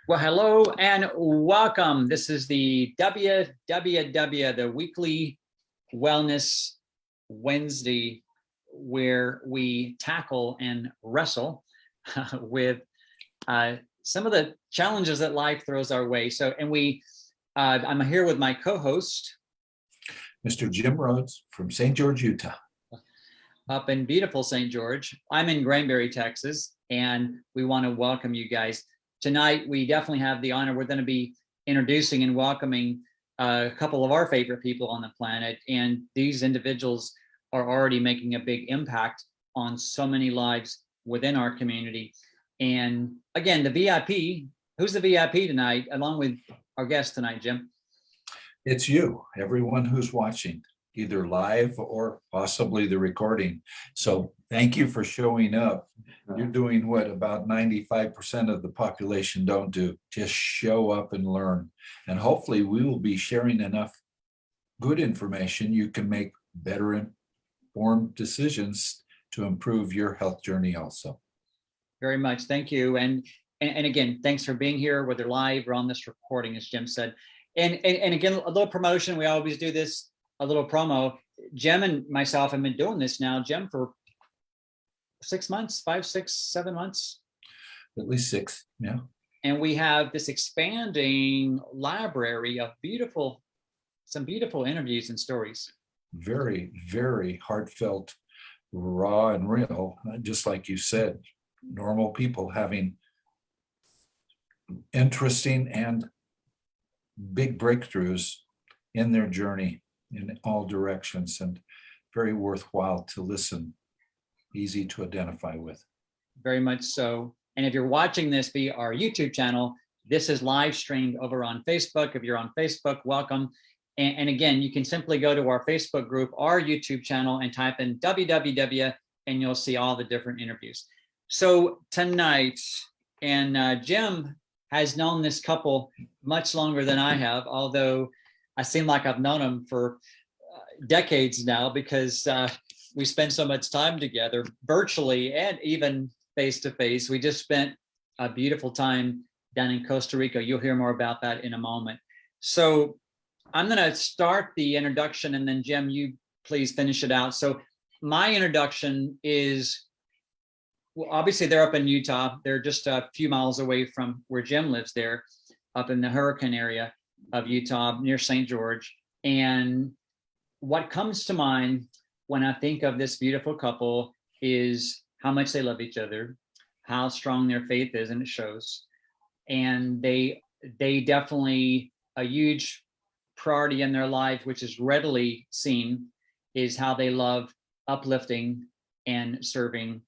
Well, hello and welcome. This is the WWW, the weekly Wellness Wednesday, where we tackle and wrestle with some of the challenges that life throws our way. I'm here with my co-host, Mr. Jim Rhodes from St. George, Utah. Up in beautiful St. George. I'm in Granbury, Texas, and we want to welcome you guys. Tonight, we definitely have the honor. We're going to be introducing and welcoming a couple of our favorite people on the planet. And these individuals are already making a big impact on so many lives within our community. And again, the VIP, who's the VIP tonight, along with our guest tonight, Jim? It's you, everyone who's watching, either live or possibly the recording. So thank you for showing up. You're doing what about 95% of the population don't do. Just show up and learn. And hopefully we will be sharing enough good information you can make better informed decisions to improve your health journey also. Very much. Thank you. And again, thanks for being here, whether live or on this recording, as Jim said. And again, a little promotion. We always do this, a little promo. Jim and myself have been doing this now, Jim, for 6 months, 5, 6, 7 months. At least 6, yeah. And we have this expanding library of some beautiful interviews and stories. Very, very heartfelt, raw and real, just like you said, normal people having interesting and big breakthroughs in their journey in all directions, and very worthwhile to listen, easy to identify with. Very much so. And if you're watching this via our YouTube channel, this is live streamed over on Facebook. If you're on Facebook, welcome. And again, you can simply go to our Facebook group, our YouTube channel, and type in WWW, and you'll see all the different interviews. So tonight, and Jim has known this couple much longer than I have, although I seem like I've known them for decades now, because we spend so much time together virtually and even face to face. We just spent a beautiful time down in Costa Rica. You'll hear more about that in a moment. So I'm going to start the introduction, and then Jim, you please finish it out. So my introduction is, well, obviously they're up in Utah. They're just a few miles away from where Jim lives there, up in the hurricane area of Utah near St. George. And what comes to mind when I think of this beautiful couple is how much they love each other, how strong their faith is, and it shows. And they definitely, a huge priority in their life, which is readily seen, is how they love uplifting and serving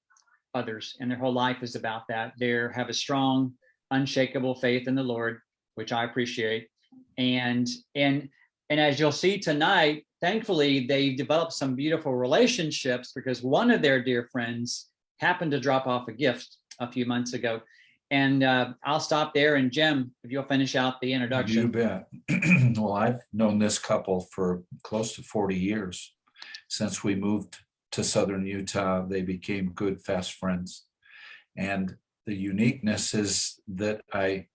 others. And their whole life is about that. They have a strong, unshakable faith in the Lord, which I appreciate. And as you'll see tonight, thankfully, they've developed some beautiful relationships, because one of their dear friends happened to drop off a gift a few months ago. And I'll stop there. And Jim, if you'll finish out the introduction. You bet. Well, I've known this couple for close to 40 years. Since we moved to Southern Utah, they became good, fast friends. And the uniqueness is that I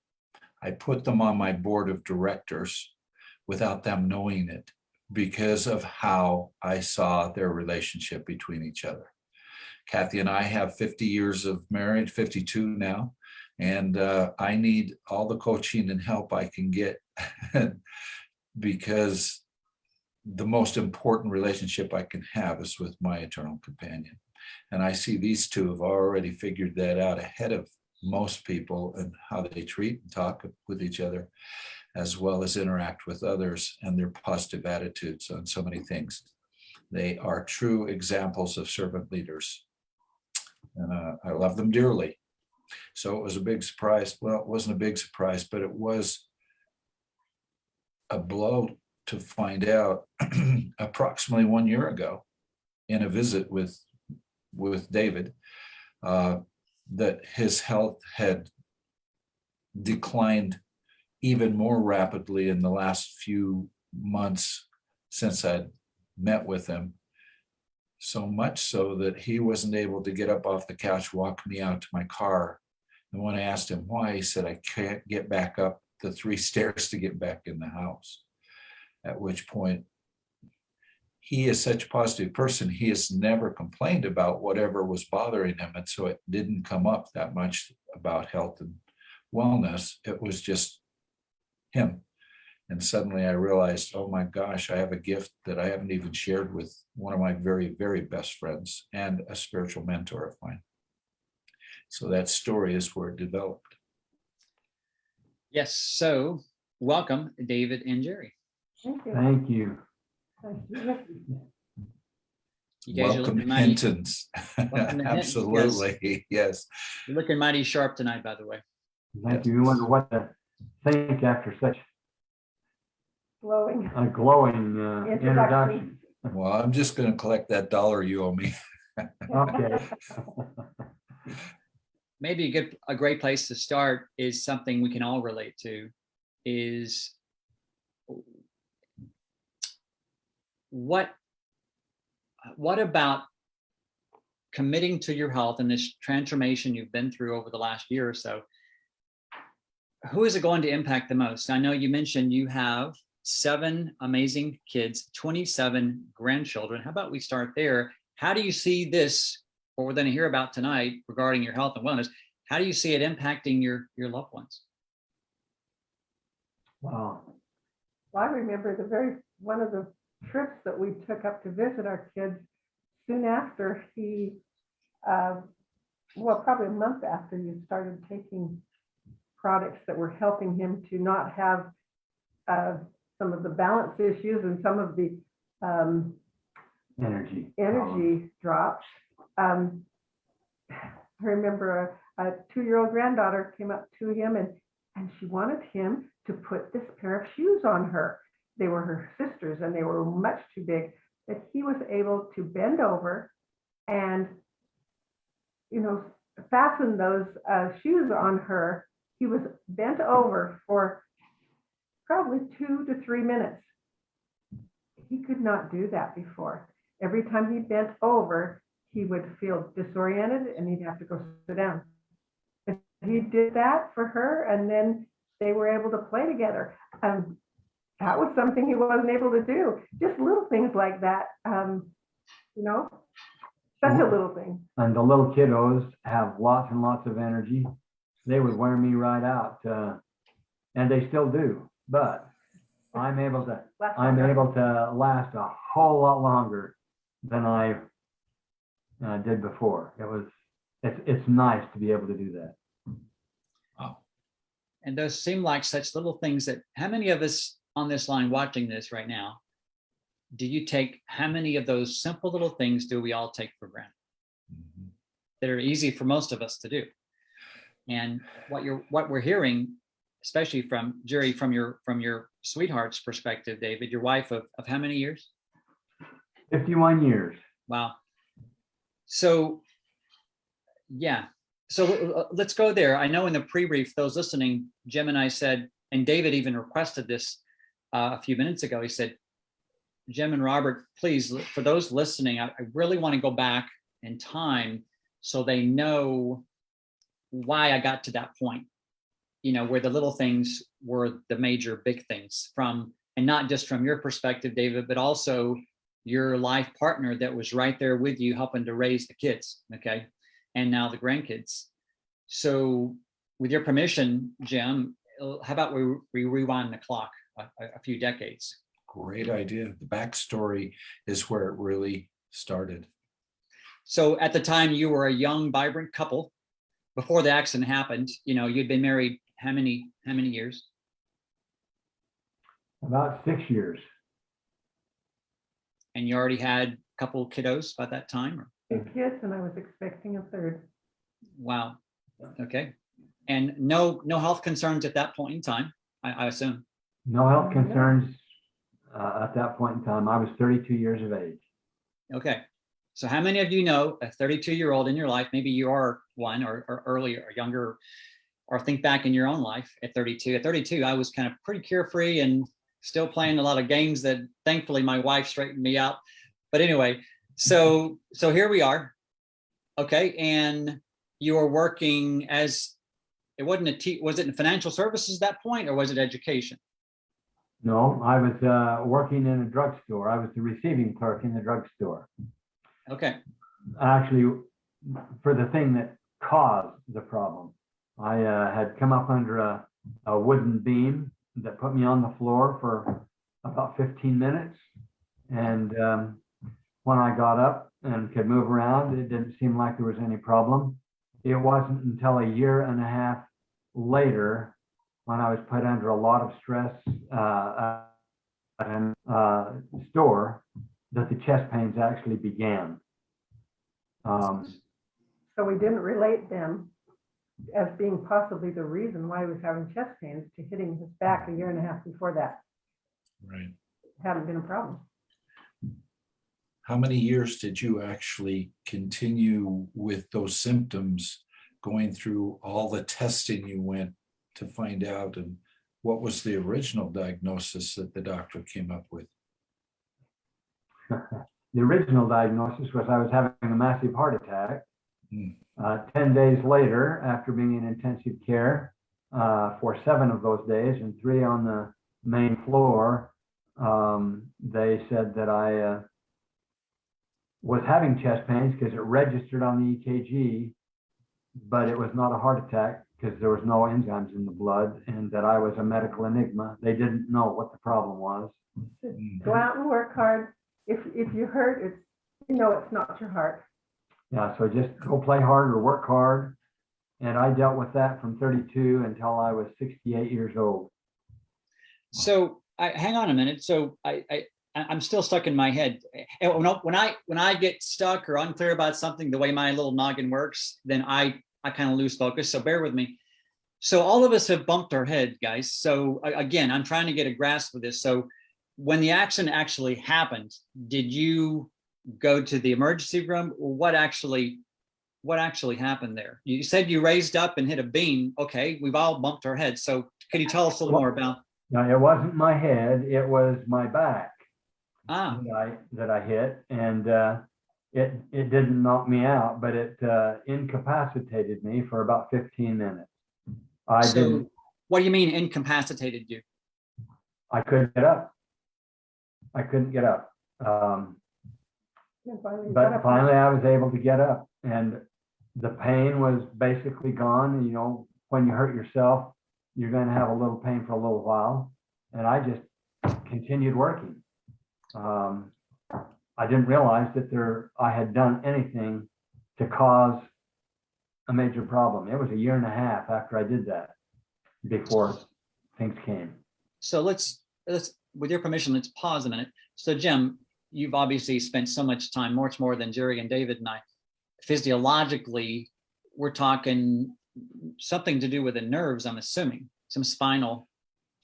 put them on my board of directors without them knowing it, because of how I saw their relationship between each other. Kathy and I have 50 years of marriage, 52 now, and I need all the coaching and help I can get because the most important relationship I can have is with my eternal companion. And I see these two have already figured that out ahead of most people, and how they treat and talk with each other, as well as interact with others, and their positive attitudes on so many things. They are true examples of servant leaders. And I love them dearly. So it was a big surprise. Well, it wasn't a big surprise, but it was a blow to find out approximately 1 year ago in a visit with David, that his health had declined even more rapidly in the last few months since I'd met with him. So much so that he wasn't able to get up off the couch, walk me out to my car, And when I asked him why, he said, I can't get back up the 3 stairs to get back in the house. At which point, he is such a positive person. He has never complained about whatever was bothering him. And so it didn't come up that much about health and wellness. It was just him. And suddenly I realized, oh my gosh, I have a gift that I haven't even shared with one of my very, very best friends and a spiritual mentor of mine. So that story is where it developed. Yes. So welcome, David and Gerri. Thank you. Thank you. Thank you. You guys are Welcome, looking mighty, Hintons. Welcome to Hinton, Absolutely, yes. you're looking mighty sharp tonight, by the way. Thank you. You wonder what to think after such Glowing a glowing introduction. introduction. Well, I'm just going to collect that $1 you owe me. Okay. Maybe a great place to start is something we can all relate to, is what about committing to your health and this transformation you've been through over the last year or so? Who is it going to impact the most? I know you mentioned you have 7 amazing kids, 27 grandchildren. How about we start there? How do you see this, what we're going to hear about tonight regarding your health and wellness? How do you see it impacting your loved ones? Wow. Well, I remember one of the trips that we took up to visit our kids soon after he, probably a month after you started taking products that were helping him to not have some of the balance issues and some of the energy drops. I remember a 2-year-old granddaughter came up to him and she wanted him to put this pair of shoes on her. They were her sisters and they were much too big, but he was able to bend over and, fasten those shoes on her. He was bent over for probably 2 to 3 minutes. He could not do that before. Every time he bent over, he would feel disoriented and he'd have to go sit down. And he did that for her, and then they were able to play together. That was something he wasn't able to do. Just little things like that, such a little thing. And the little kiddos have lots and lots of energy. They would wear me right out, and they still do. But I'm able to last a whole lot longer than I did before. It's nice to be able to do that. Wow. And those seem like such little things that, how many of us on this line watching this right now, how many of those simple little things do we all take for granted that are easy for most of us to do? And what we're hearing, especially from Gerri, from your sweetheart's perspective, David, your wife of how many years? 51 years. Wow. So, yeah. So let's go there. I know in the pre-brief, those listening, Jim and I said, and David even requested this a few minutes ago. He said, Jim and Robert, please, for those listening, I really want to go back in time so they know why I got to that point, where the little things were the major big things and not just from your perspective, David, but also your life partner that was right there with you, helping to raise the kids. Okay. And now the grandkids. So with your permission, Jim, how about we rewind the clock a few decades? Great idea. The backstory is where it really started. So at the time you were a young, vibrant couple. Before the accident happened, you'd been married how many years? About 6 years. And you already had a couple kiddos by that time? Or? 2 kids, and I was expecting a third. Wow. Okay. And no health concerns at that point in time, I assume. No health concerns at that point in time. I was 32 years of age. Okay. So how many of you know a 32-year-old in your life, maybe you are one or earlier or younger, or think back in your own life at 32. At 32, I was kind of pretty carefree and still playing a lot of games that thankfully my wife straightened me out. But anyway, so here we are. Okay. And you are working as it wasn't was it in financial services at that point, or was it education? No, I was working in a drugstore. I was the receiving clerk in the drugstore. Okay. Actually, for the thing that caused the problem, I had come up under a wooden beam that put me on the floor for about 15 minutes. And when I got up and could move around, it didn't seem like there was any problem. It wasn't until a year and a half later, when I was put under a lot of stress at a store, that the chest pains actually began. So we didn't relate them as being possibly the reason why he was having chest pains to hitting his back a year and a half before that. Right. Hadn't been a problem. How many years did you actually continue with those symptoms, going through all the testing you went to find out? And what was the original diagnosis that the doctor came up with? The original diagnosis was I was having a massive heart attack. Hmm. 10 days later, after being in intensive care for 7 of those days and 3 on the main floor, they said that I was having chest pains because it registered on the EKG, but it was not a heart attack because there was no enzymes in the blood, and that I was a medical enigma. They didn't know what the problem was. Go out and work hard. If you hurt, it's, you know, it's not your heart. Yeah, so just go play hard or work hard. And I dealt with that from 32 until I was 68 years old. So hang on a minute. So I'm still stuck in my head. When I get stuck or unclear about something, the way my little noggin works, then I kind of lose focus. So bear with me. So all of us have bumped our head, guys. So again, I'm trying to get a grasp of this. So when the accident actually happened, did you go to the emergency room? What actually happened there? You said you raised up and hit a beam. Okay, we've all bumped our heads. So could you tell us a little more about? Now, it wasn't my head, it was my back Ah, that I hit, and it didn't knock me out, but it incapacitated me for about 15 minutes. so what do you mean incapacitated you? I couldn't get up. I couldn't get up. And finally you got But up. finally I was able to get up, and the pain was basically gone. You know, when you hurt yourself, you're going to have a little pain for a little while. And I just continued working. I didn't realize that I had done anything to cause a major problem. It was a year and a half after I did that before things came. So let's, with your permission, let's pause a minute. So Jim, you've obviously spent so much time, much more than Gerri and David and I. Physiologically, we're talking something to do with the nerves, I'm assuming, some spinal.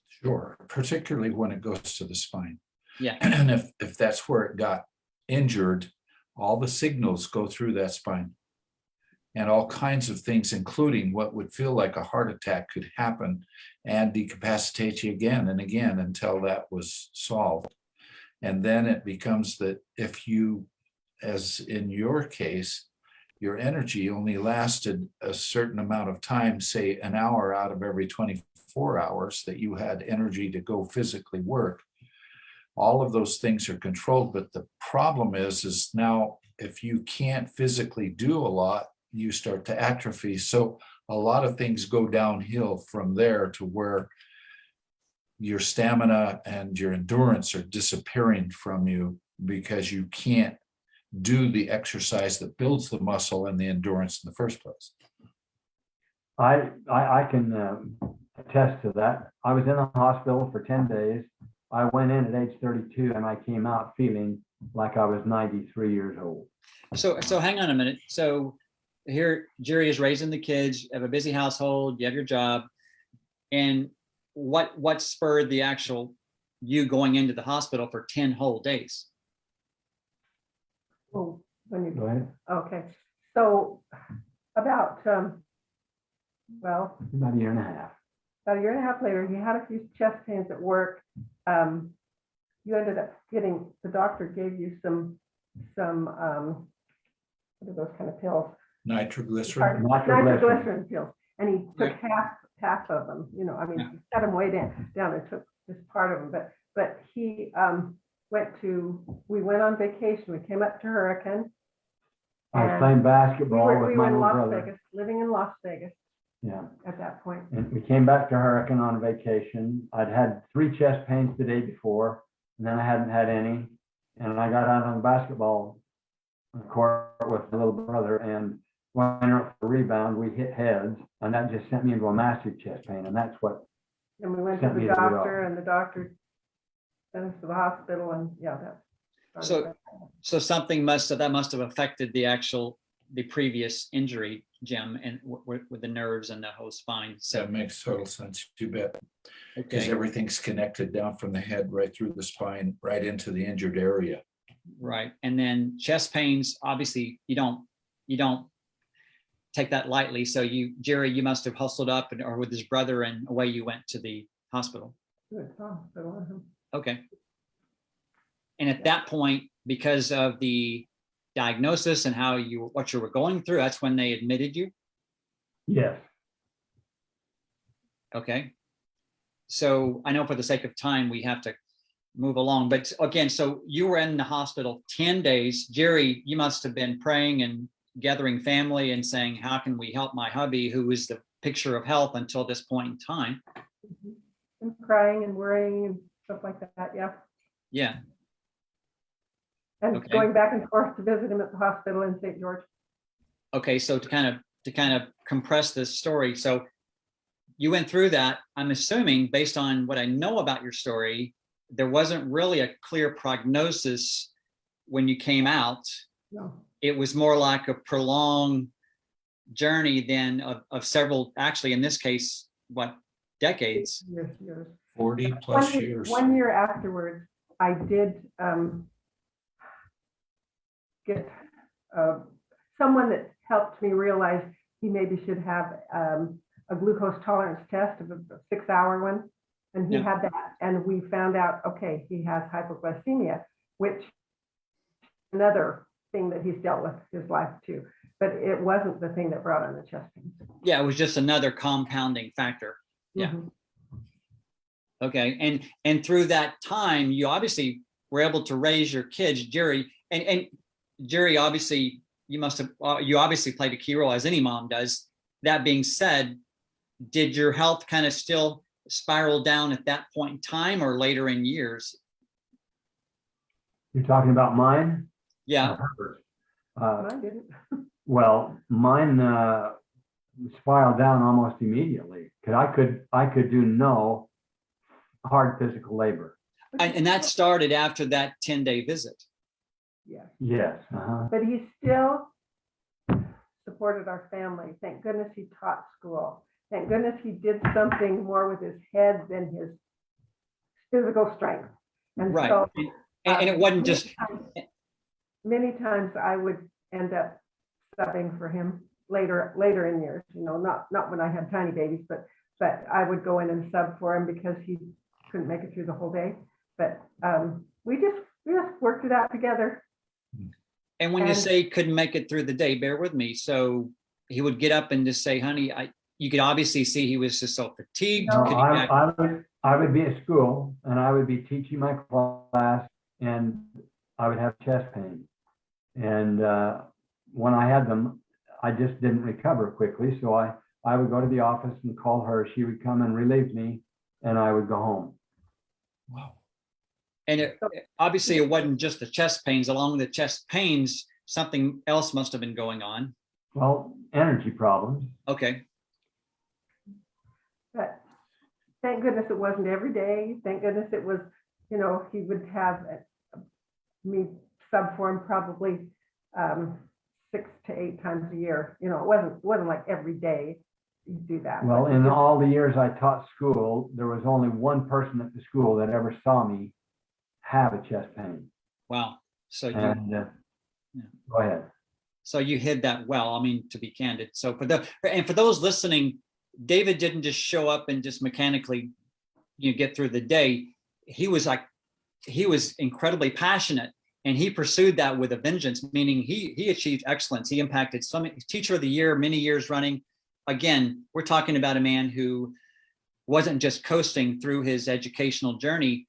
Sure, particularly when it goes to the spine. Yeah. And if that's where it got injured, all the signals go through that spine. And all kinds of things, including what would feel like a heart attack, could happen and decapacitate you again and again until that was solved. And then it becomes that if you, as in your case, your energy only lasted a certain amount of time, say an hour out of every 24 hours that you had energy to go physically work. All of those things are controlled, but the problem is now if you can't physically do a lot, you start to atrophy. So a lot of things go downhill from there to where your stamina and your endurance are disappearing from you because you can't do the exercise that builds the muscle and the endurance in the first place. I can attest to that. I was in the hospital for 10 days. I went in at age 32 and I came out feeling like I was 93 years old. So hang on a minute. So here, Gerri is raising the kids, you have a busy household, you have your job. And what spurred the actual you going into the hospital for 10 whole days? Oh, when you Go ahead. Okay, so about, well, About a year and a half. about a year and a half later, he had a few chest pains at work. You ended up getting, the doctor gave you some what are those kind of pills? Nitroglycerin. Nitroglycerin pills. and he took Right. half of them, you know, I mean, Yeah. he set them way down and took just part of them, but he we went on vacation, we came up to Hurricane. I was and playing We basketball were, with we my were in little Las brother. Vegas, living in Las Vegas Yeah. at that point. And we came back to Hurricane on vacation. I'd had 3 chest pains the day before, and then I hadn't had any. And I got out on the basketball court with my little brother, and when I went up for rebound, we hit heads, and that just sent me into a massive chest pain. And that's what, And we went to Sent the me to the doctor, doctor. and the doctor sent us to the hospital, and yeah, that. So, so something must have affected the previous injury, Jim, and with the nerves and the whole spine. So, That makes total sense. You bet. Because okay, everything's connected down from the head right through the spine, right into the injured area. right. And then chest pains, obviously you don't take that lightly. So Gerri, you must have hustled up or with his brother and away you went to the hospital. Okay. And at that point, because of the diagnosis and what you were going through, that's when they admitted you. yes. Okay. So I know for the sake of time, we have to move along, but again, so you were in the hospital 10 days. Gerri, you must have been praying and gathering family and saying, how can we help my hubby, who is the picture of health until this point in time? And crying and worrying and stuff like that, yeah. Yeah. And Okay. going back and forth to visit him at the hospital in St. George. Okay. So to kind of compress this story. So you went through that. I'm assuming based on what I know about your story, there wasn't really a clear prognosis when you came out. No. It was more like a prolonged journey than of several, actually in this case, what, decades? Years. 40 plus years. 1 year afterwards, I did get someone that helped me realize he maybe should have a glucose tolerance test of a 6-hour one. And he Yeah. had that, and we found out, okay, he has hypoglycemia, which another thing that he's dealt with his life too. But it wasn't the thing that brought on the chest pains. Yeah, it was just another compounding factor. Yeah. Mhm. Okay. And through that time, you obviously were able to raise your kids, Gerri, and Gerri, obviously you obviously played a key role, as any mom does. That being said, did your health kind of still spiral down at that point in time or later in years? You're talking about mine? Yeah. Mine didn't. Well, mine spiraled down almost immediately because I could do no hard physical labor. And that started after that 10-day visit. Yeah. Yes. But he still supported our family. Thank goodness he taught school. Thank goodness he did something more with his head than his physical strength. And Right. so, And it wasn't just, many times I would end up subbing for him later in years, you know, not when I had tiny babies, but I would go in and sub for him because he couldn't make it through the whole day. But we just worked it out together. and when you say couldn't make it through the day, bear with me. So he would get up and just say, honey, you could obviously see he was just so fatigued. No, Could he I would be at school and I would be teaching my class and I would have chest pain. And when I had them, I just didn't recover quickly. So I would go to the office and call her. She would come and relieve me and I would go home. Wow. And obviously it wasn't just the chest pains. Along with the chest pains, something else must have been going on. Well, energy problems. Okay. But thank goodness it wasn't every day. Thank goodness it was, you know, he would have me sub for him probably 6 to 8 times a year. You know, it wasn't like every day you do that. Well, in all the years I taught school, there was only one person at the school that ever saw me have a chest pain. Wow. So you, And go ahead. so you hid that well. I mean, to be candid. So for those listening, David didn't just show up and just mechanically, get through the day. He was incredibly passionate, and he pursued that with a vengeance, meaning he achieved excellence. He impacted some teacher of the year, many years running. again, we're talking about a man who wasn't just coasting through his educational journey.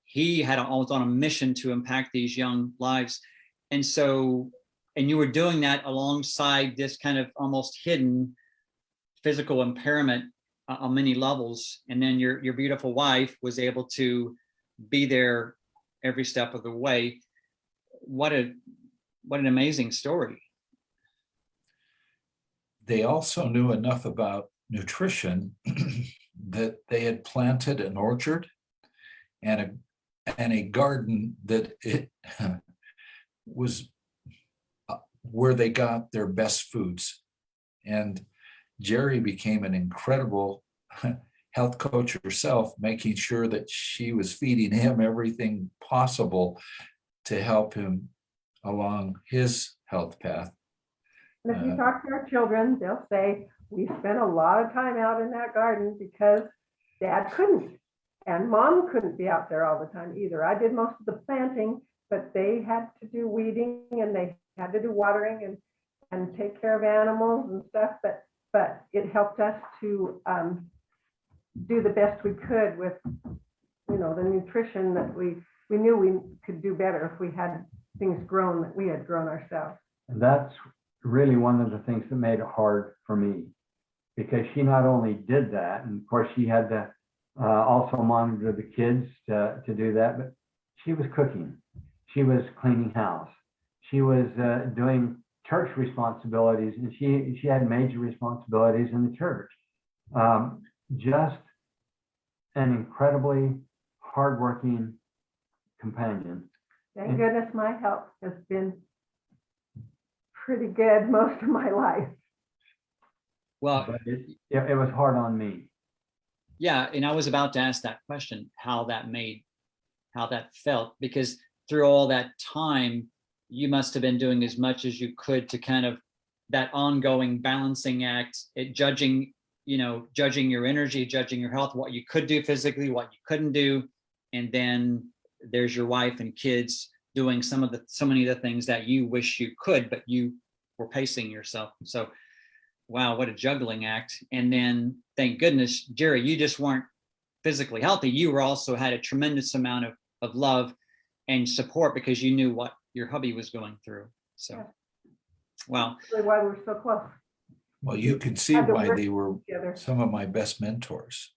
He was on a mission to impact these young lives. And so, and you were doing that alongside this kind of almost hidden physical impairment on many levels. And then your beautiful wife was able to be there every step of the way. What an amazing story. They also knew enough about nutrition that they had planted an orchard and a garden that it was where they got their best foods. And Gerri became an incredible health coach herself, making sure that she was feeding him everything possible to help him along his health path. And if you talk to our children, they'll say, we spent a lot of time out in that garden because Dad couldn't. And Mom couldn't be out there all the time either. I did most of the planting, but they had to do weeding and they had to do watering and take care of animals and stuff. But it helped us to do the best we could with, you know, the nutrition that we knew we could do better if we had things grown that we had grown ourselves. And that's really one of the things that made it hard for me, because she not only did that, and of course she had to also monitor the kids to do that, but she was cooking, she was cleaning house, she was doing church responsibilities, and she had major responsibilities in the church. Just an incredibly hardworking companion. Thank goodness my health has been pretty good most of my life. Well, But it was hard on me. yeah, and I was about to ask that question, how that felt, because through all that time, you must have been doing as much as you could to kind of that ongoing balancing act, judging your energy, judging your health, what you could do physically, what you couldn't do. And then there's your wife and kids doing so many of the things that you wish you could, but you were pacing yourself. So, wow, what a juggling act. And then thank goodness, Gerri, you just weren't physically healthy. You were also had a tremendous amount of love and support because you knew what your hubby was going through. So, yeah. Wow. That's really why we're so close. Well, you can see Had to why work they were together. some of my best mentors.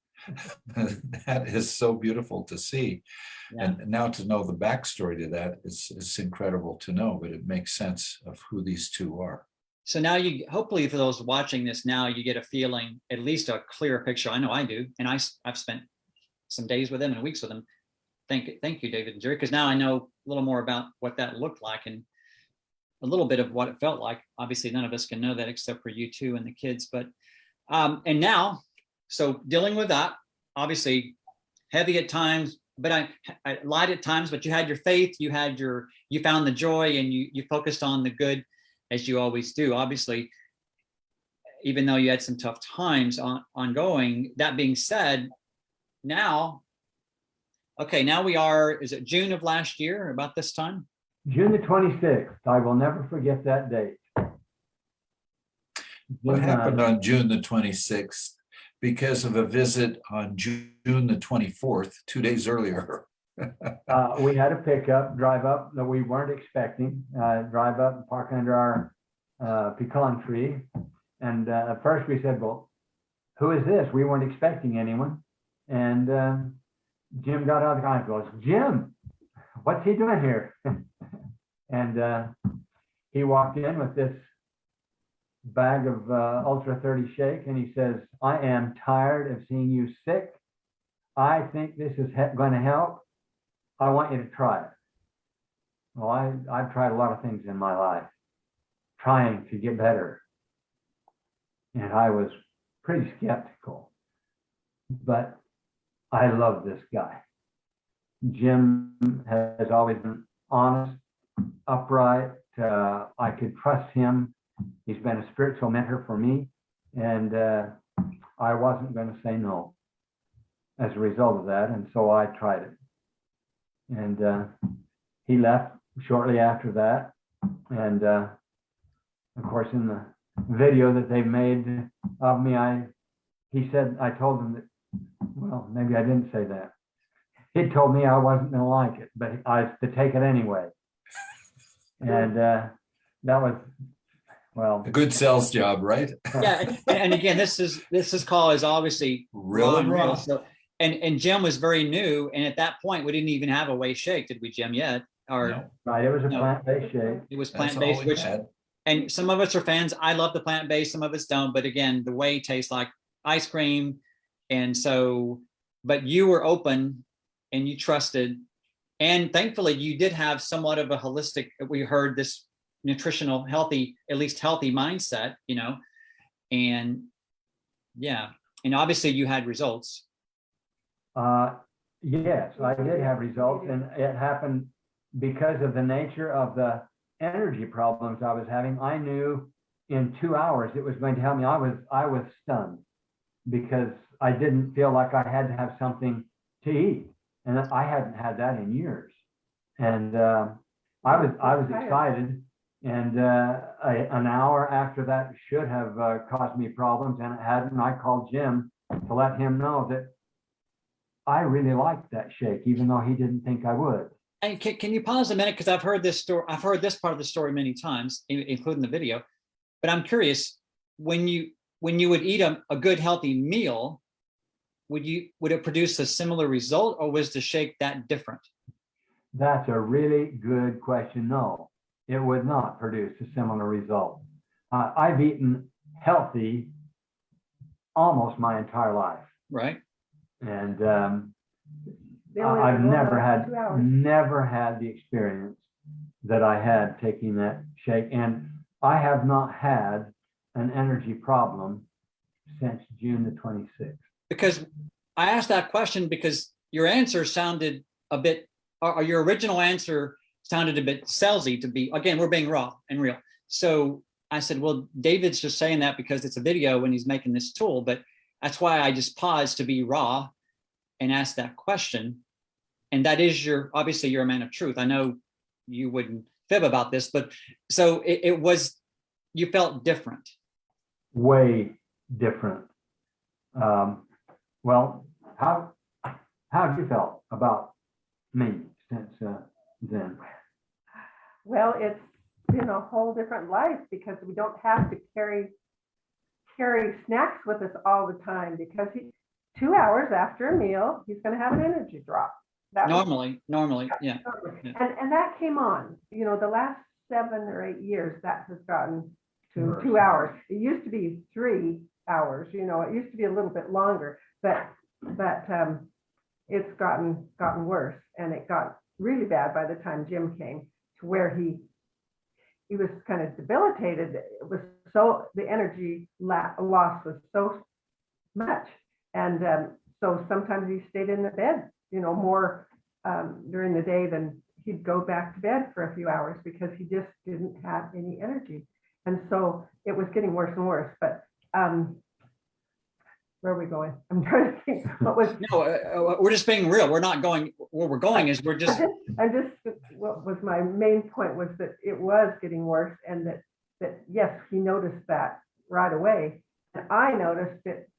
That is so beautiful to see. Yeah. And now to know the backstory to that is incredible to know, but it makes sense of who these two are. So now hopefully for those watching this now, you get a feeling, at least a clearer picture. I know I do. And I've spent some days with him and weeks with him. Thank you, David and Gerri, because now I know a little more about what that looked like and a little bit of what it felt like. Obviously, none of us can know that except for you two and the kids. But and now, so dealing with that, obviously heavy at times, but I light at times. But you had your faith, you found the joy, and you focused on the good, as you always do. Obviously, even though you had some tough times ongoing. That being said, now we are. Is it June of last year? About this time. June the 26th. I will never forget that date. What happened on June the 26th? Because of a visit on June the 24th, 2 days earlier. We had a pickup drive up that we weren't expecting, drive up and park under our pecan tree. And at first we said, well, who is this? We weren't expecting anyone. And Jim got out of the car and goes, Jim, what's he doing here? And he walked in with this bag of Ultra 30 Shake, and he says, I am tired of seeing you sick. I think this is going to help. I want you to try it. Well, I've tried a lot of things in my life, trying to get better. And I was pretty skeptical, but I love this guy. Jim has always been honest, upright. I could trust him. He's been a spiritual mentor for me, and I wasn't going to say no as a result of that, and so I tried it. And he left shortly after that, and of course in the video that they made of me, he said, I told him that, well, maybe I didn't say that. He told me I wasn't gonna like it, but I was to take it anyway. And that was, well, A good sales job, right? Yeah, and again, this call is obviously Real and raw. So, and Jim was very new, and at that point, we didn't even have a whey shake, did we, Jim? Yet, or No, right, it was a No. plant-based shake. it was that's all plant-based, we which, had. and some of us are fans. I love the plant-based, some of us don't. But again, the whey tastes like ice cream, and so, but you were open, and you trusted, and thankfully, you did have somewhat of a holistic. We heard this nutritional, healthy, at least healthy mindset, and yeah, and obviously you had results. Yes, I did have results, and it happened because of the nature of the energy problems I was having. I knew in 2 hours it was going to help me. I was stunned because I didn't feel like I had to have something to eat, and I hadn't had that in years. And I was excited. And an hour after that should have caused me problems, and it hadn't. I called Jim to let him know that I really liked that shake, even though he didn't think I would. And can you pause a minute? Because I've heard this story. I've heard this part of the story many times, including the video. But I'm curious, when you would eat a good healthy meal, would it produce a similar result, or was the shake that different? That's a really good question. No, it would not produce a similar result. I've eaten healthy almost my entire life. Right. And They only I've go never about 2 hours. never had the experience that I had taking that shake. And I have not had an energy problem since June the 26th. Because I asked that question because your answer sounded a bit, or your original answer sounded a bit salesy to be, again, we're being raw and real. So I said, well, David's just saying that because it's a video when he's making this tool, but that's why I just paused to be raw and ask that question. And that is obviously you're a man of truth. I know you wouldn't fib about this, but so it was, you felt different. Way different. Well, how have you felt about me since then? Well, it's been a whole different life because we don't have to carry snacks with us all the time, because 2 hours after a meal, he's going to have an energy drop. Normally, yeah. And that came on, the last 7 or 8 years, that has gotten to 2 hours. It used to be 3 hours, it used to be a little bit longer, but it's gotten worse, and it got really bad by the time Jim came, to where he was kind of debilitated. It was the energy loss was so much, and so sometimes he stayed in the bed, more during the day than he'd go back to bed for a few hours, because he just didn't have any energy. And so it was getting worse and worse. But where are we going? I'm trying to think what was. No, we're just being real. We're not going where we're going. Is we're just. What was my main point was that it was getting worse, and that yes, he noticed that right away, and I noticed it.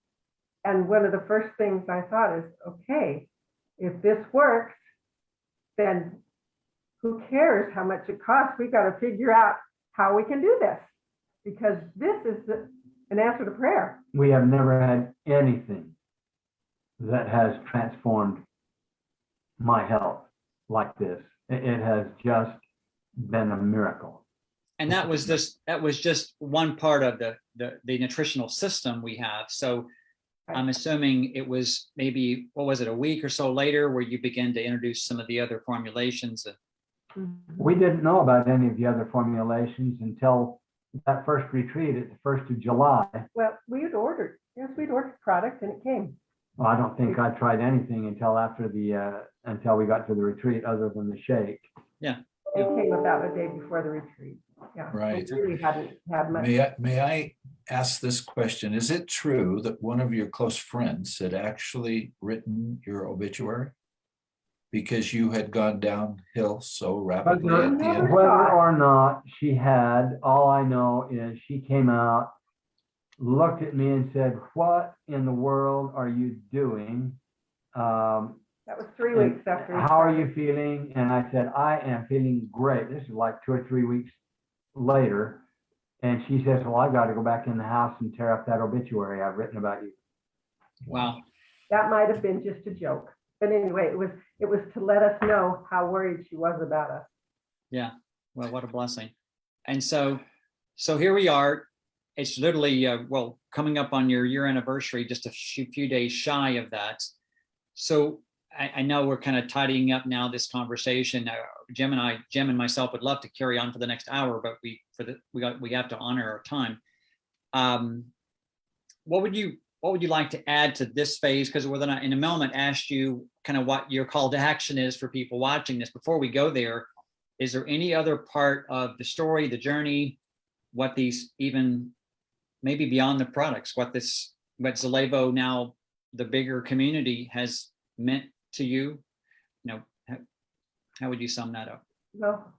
And one of the first things I thought is, okay, if this works, then who cares how much it costs? We got to figure out how we can do this, because this is an answer to prayer. We have never had anything that has transformed my health like this. It has just been a miracle. And that was just one part of the nutritional system we have. So I'm assuming it was maybe, what was it, a week or so later where you began to introduce some of the other formulations? We didn't know about any of the other formulations until that first retreat at the 1st of July. Well, we'd ordered product and it came. Well, I don't think I tried anything until after until we got to the retreat, other than the shake. Yeah. It came about a day before the retreat. Yeah. Right. We really hadn't had much. May I ask this question? Is it true that one of your close friends had actually written your obituary? because you had gone downhill so rapidly at the end? Whether or not she had, all I know is she came out, looked at me and said, "What in the world are you doing? That was 3 weeks after. How are you feeling?" And I said, "I am feeling great." This is like 2 or 3 weeks later. And she says, "Well, I got to go back in the house and tear up that obituary I've written about you." Wow. That might have been just a joke. But anyway, it was to let us know how worried she was about us. Yeah. Well, what a blessing. And so here we are. It's literally, well, coming up on your year anniversary, just a few days shy of that. So I know we're kind of tidying up now this conversation. Jim and myself would love to carry on for the next hour, but we have to honor our time. What would you like to add to this phase? Because we're gonna, in a moment, ask you kind of what your call to action is for people watching this. Before we go there, is there any other part of the story, the journey, what these, even maybe beyond the products, what Zalevo, now the bigger community, has meant to you? How would you sum that up? Well,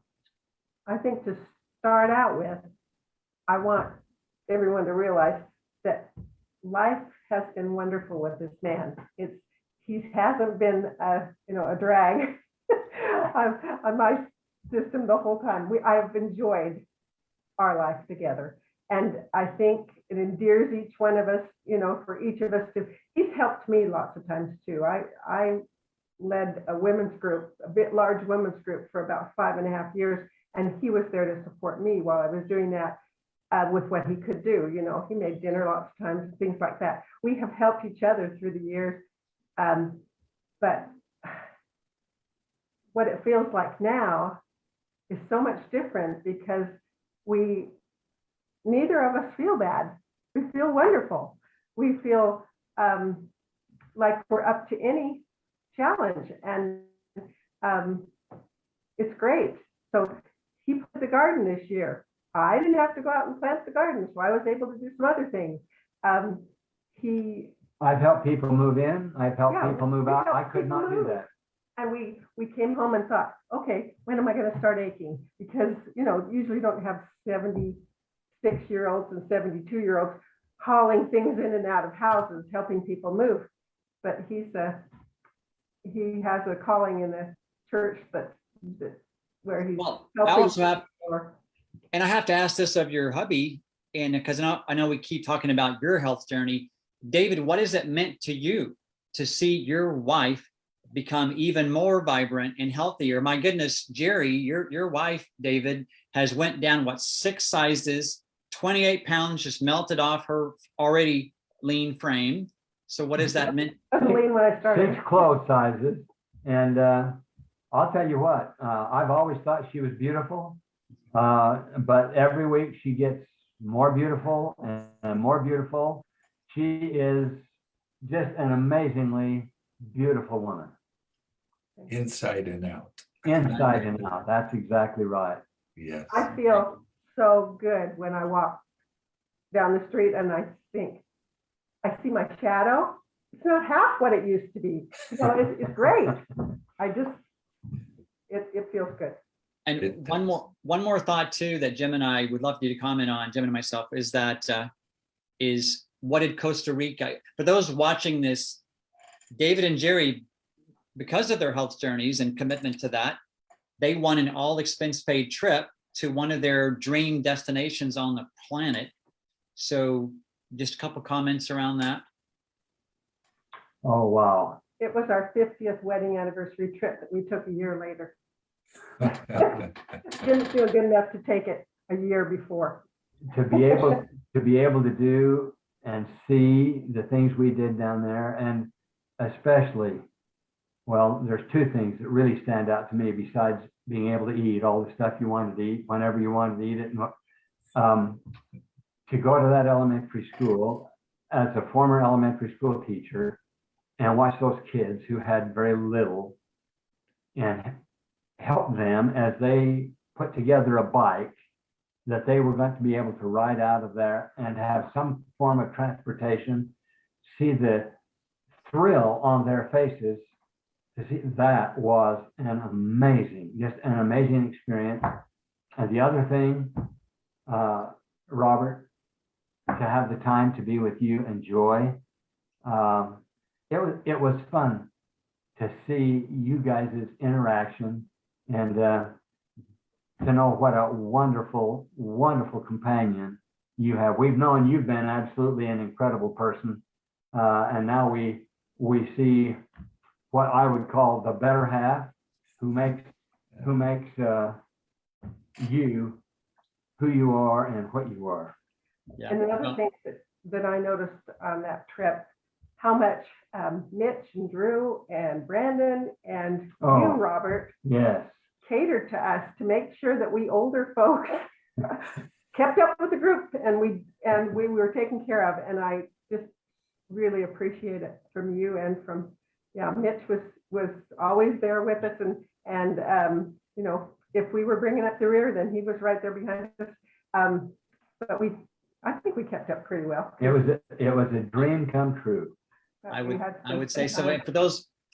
I think to start out with, I want everyone to realize that life has been wonderful with this man. He hasn't been a drag on my system the whole time. I've enjoyed our life together. And I think it endears each one of us, for each of us to, he's helped me lots of times too. I led a women's group, a bit large women's group, for about 5.5 years. And he was there to support me while I was doing that with what he could do. He made dinner lots of times and things like that. We have helped each other through the years. But what it feels like now is so much different, because neither of us feel bad. We feel wonderful. We feel like we're up to any challenge, and it's great. So he put the garden this year. I didn't have to go out and plant the garden, so I was able to do some other things. I've helped people move in. I've helped people move out. I could not do that. And we came home and thought, okay, when am I going to start aching? Because, usually don't have 76-year-olds and 72-year-olds hauling things in and out of houses, helping people move. But he has a calling in the church where he's helping. And I have to ask this of your hubby, and because I know we keep talking about your health journey. David, what has it meant to you to see your wife become even more vibrant and healthier? My goodness, Gerri, your wife, David, has went down 6 sizes, 28 pounds just melted off her already lean frame. So what has that meant? I was lean when I started. 6 clothes sizes. And I'll tell you what, I've always thought she was beautiful. But every week she gets more beautiful and more beautiful. She is just an amazingly beautiful woman. Inside and out. Inside and out. That's exactly right. Yes. I feel so good when I walk down the street and I think, I see my shadow. It's not half what it used to be. It's great. It feels good. And one more thought too that Jim and I would love you to comment on, Jim and myself, is that what did Costa Rica, for those watching this, David and Gerri, because of their health journeys and commitment to that, they won an all expense paid trip to one of their dream destinations on the planet. So just a couple comments around that. Oh, wow. It was our 50th wedding anniversary trip that we took a year later. Didn't feel good enough to take it a year before. To be able to do and see the things we did down there, and especially, well, there's 2 things that really stand out to me besides being able to eat all the stuff you wanted to eat whenever you wanted to eat it. To go to that elementary school as a former elementary school teacher and watch those kids who had very little and help them as they put together a bike that they were going to be able to ride out of there and have some form of transportation, see the thrill on their faces to see that was just an amazing experience. And the other thing, Robert, to have the time to be with you and Joy, it was fun to see you guys' interaction and to know what a wonderful, wonderful companion you have. We've known you've been absolutely an incredible person, and now we see what I would call the better half, who makes you who you are and what you are. Yeah. And another thing that I noticed on that trip, how much Mitch and Drew and Brandon and you, Robert, Yes. catered to us to make sure that we older folks kept up with the group and we were taken care of. And I just really appreciate it from you and from, Mitch was always there with us, and you know, if we were bringing up the rear, then he was right there behind us. But I think we kept up pretty well. It was a dream come true. I would say so. And for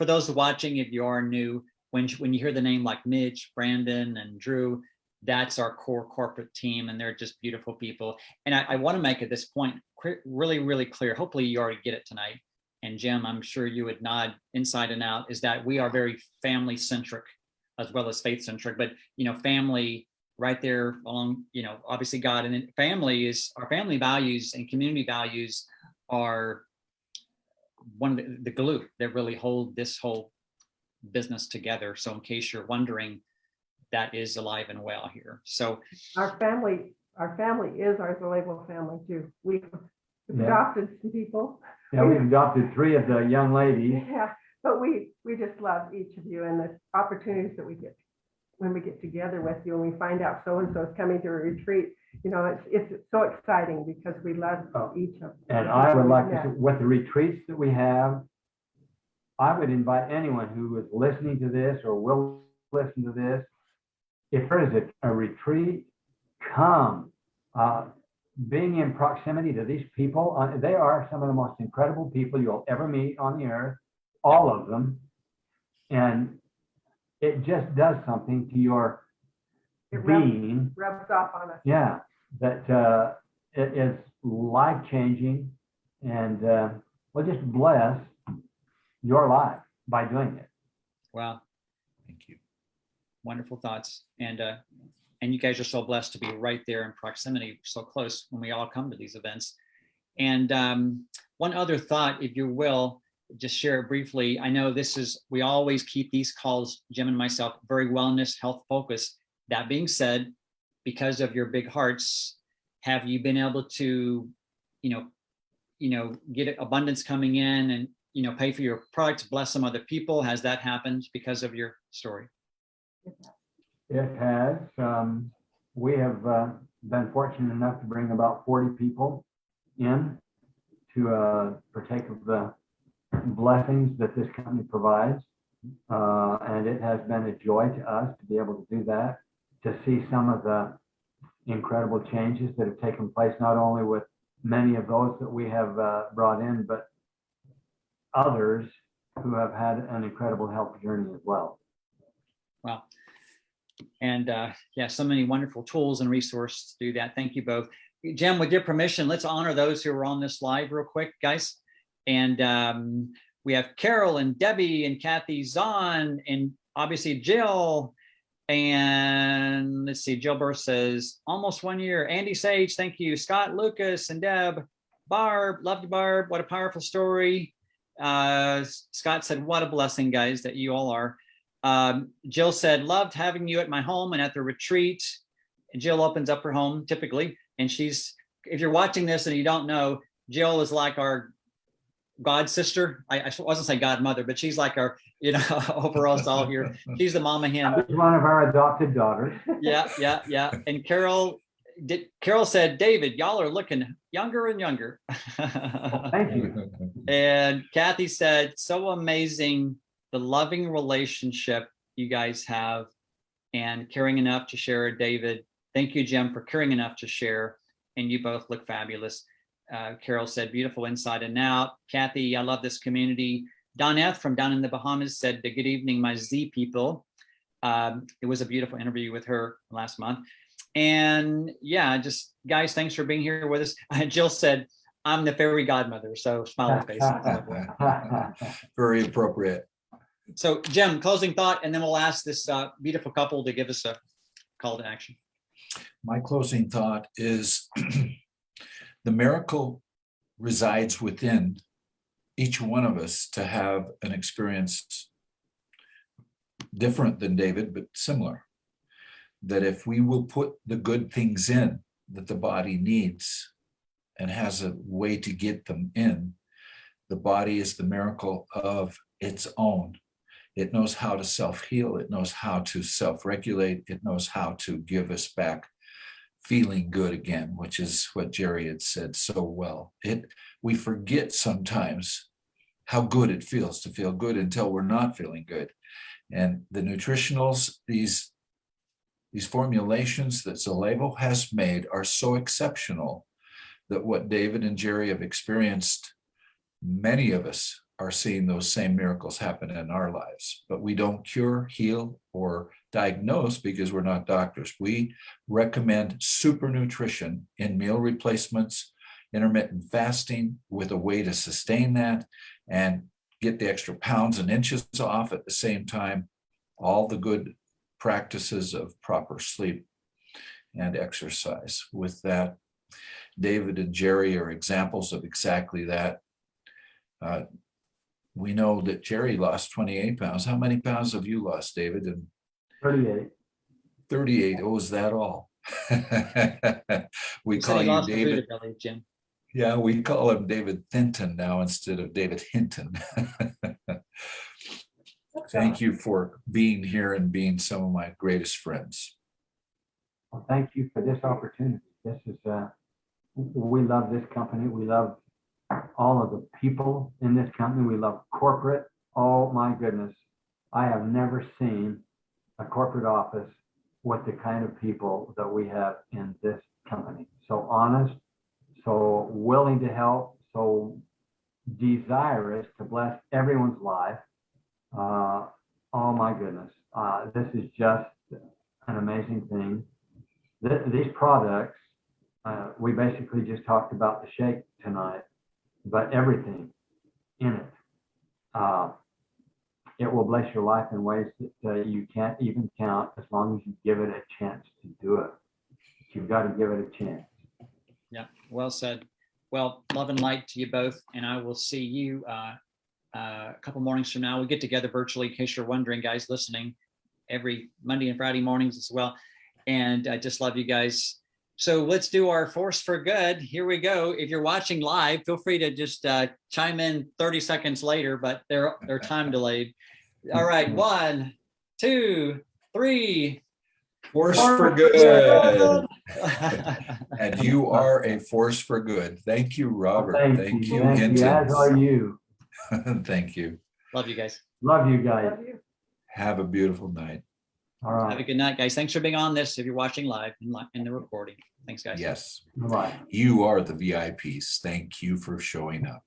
those watching, if you are new, when you hear the name like Mitch, Brandon, and Drew, that's our core corporate team, and they're just beautiful people. And I want to make at this point really, really clear. Hopefully, you already get it tonight. And Jim, I'm sure you would nod inside and out, is that we are very family centric as well as faith centric. But family right there along, obviously God, and then our family values and community values are one of the glue that really hold this whole business together. So in case you're wondering, that is alive and well here. So our family is our Zalable family too. We've adopted some people. Yeah, we adopted 3 of the young ladies. Yeah, but we just love each of you and the opportunities that we get when we get together with you and we find out so-and-so is coming to a retreat. It's so exciting because we love each of them. And I would like to, with the retreats that we have, I would invite anyone who is listening to this or will listen to this, if there is a retreat, come. Being in proximity to these people, they are some of the most incredible people you'll ever meet on the earth, all of them. And it just does something to your being. Rubs off on us. Yeah, that it is life-changing and will just bless your life by doing it. wow, Thank you. wonderful thoughts. And you guys are so blessed to be right there in proximity, so close when we all come to these events. And one other thought, if you will, just share it briefly. I know we always keep these calls, Jim and myself, very wellness, health focused. That being said, because of your big hearts, have you been able to, get abundance coming in and, pay for your products, bless some other people? Has that happened because of your story? It has. We have been fortunate enough to bring about 40 people in to partake of the blessings that this company provides. And it has been a joy to us to be able to do that, to see some of the incredible changes that have taken place, not only with many of those that we have brought in, but others who have had an incredible health journey as well. Wow. And so many wonderful tools and resources to do that. Thank you both. Jim, with your permission, let's honor those who are on this live real quick, guys. And we have Carol and Debbie and Kathy Zahn and obviously Jill. And let's see, Jill Burr says almost 1 year. Andy Sage, thank you. Scott, Lucas, and Deb. Barb, loved you, Barb. What a powerful story. Scott said, what a blessing, guys, that you all are. Jill said, loved having you at my home and at the retreat. And Jill opens up her home typically. And if you're watching this and you don't know, Jill is like our god sister. I wasn't saying godmother, but she's like our, overall all here. She's the mama hen. She's one of our adopted daughters. Yeah. And Carol said, David, y'all are looking younger and younger. Thank you. And Kathy said, so amazing, the loving relationship you guys have and caring enough to share. David, thank you, Jim, for caring enough to share. And you both look fabulous. Carol said, beautiful inside and out. Kathy, I love this community. Don F. from down in the Bahamas said, good evening, my Z people. It was a beautiful interview with her last month. And yeah, just guys, thanks for being here with us. Jill said, I'm the fairy godmother. So smiley face. Very appropriate. So Jim, closing thought, and then we'll ask this beautiful couple to give us a call to action. My closing thought is the miracle resides within each one of us to have an experience different than David, but similar. That if we will put the good things in that the body needs and has a way to get them in, the body is the miracle of its own. It knows how to self-heal. It knows how to self-regulate. It knows how to give us back feeling good again, which is what Gerri had said so well. We forget sometimes how good it feels to feel good until we're not feeling good. And the nutritionals, these formulations that Zalevo has made are so exceptional that what David and Gerri have experienced, many of us are seeing those same miracles happen in our lives. But we don't cure, heal, or diagnose because we're not doctors. We recommend super nutrition in meal replacements, intermittent fasting with a way to sustain that and get the extra pounds and inches off at the same time. All the good practices of proper sleep and exercise. With that, David and Gerri are examples of exactly that. We know that Gerri lost 28 pounds. How many pounds have you lost, David? And 38. 38. Oh, is that all? We You said call he you lost the David. Buddha belly, Jim. Yeah, we call him David Hinton now instead of David Hinton. Thank you for being here and being some of my greatest friends. Well, thank you for this opportunity. This is, we love this company. We love all of the people in this company. We love corporate. Oh my goodness. I have never seen a corporate office with the kind of people that we have in this company. So honest, so willing to help, so desirous to bless everyone's life. Oh my goodness. This is just an amazing thing. These products, we basically just talked about the shake tonight, but everything in it. It will bless your life in ways that you can't even count as long as you give it a chance to do it. You've got to give it a chance. Yeah, well said. Well, love and light to you both. And I will see you a couple mornings from now. We get together virtually, in case you're wondering, guys listening, every Monday and Friday mornings as well. And I just love you guys. So let's do our force for good. Here we go. If you're watching live, feel free to just chime in 30 seconds later, but they're time delayed. All right, 1, 2, 3. Force for good. And you are a force for good. Thank you, Robert. Thank you, Hinton. As are you. Thank you. Love you guys. Love you guys. Love you. Have a beautiful night. All right. Have a good night, guys. Thanks for being on this. If you're watching live in the recording. Thanks, guys. Yes. Bye-bye. You are the VIPs. Thank you for showing up.